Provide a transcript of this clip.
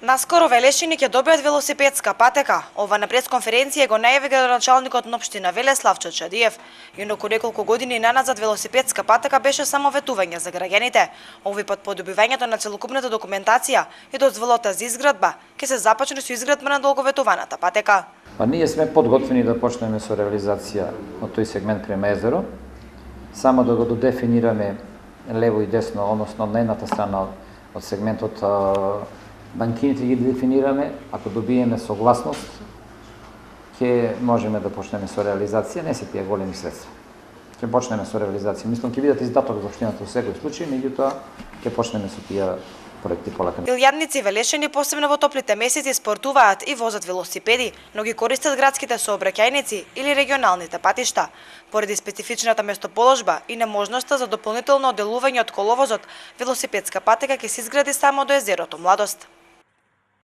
Наскоро Велешини ќе добијат велосипедска патека. Ова на пресконференција го најави градоначалникот на општина Велес Славчо Чадиев. Инаку неколку години наназад велосипедска патека беше само ветување за граѓаните. Овој пат по добивањето на целокупната документација и дозволата за изградба ќе се започне со изградба на долговетуваната патека. Ние сме подготвени да почнеме со реализација на тој сегмент крема езеро. Само да го додефинираме лево и десно, односно на едната страна од сегментот банкините ги дефинираме, ако добиеме согласност, ќе можеме да почнеме со реализација, не се тие големи средства. Ќе почнеме со реализација. Мислам, ќе бидат издаток за општината во секој случај, меѓутоа ќе почнеме со тие проекти полека. Илјадници и Велешани посебно во топлите месеци спортуваат и возат велосипеди, но ги користат градските сообраќајници или регионалните патишта. Поради специфичната местоположба и неможноста за дополнително одделување од коловозот, велосипедска патека ќе се изгради само до езерото Младост.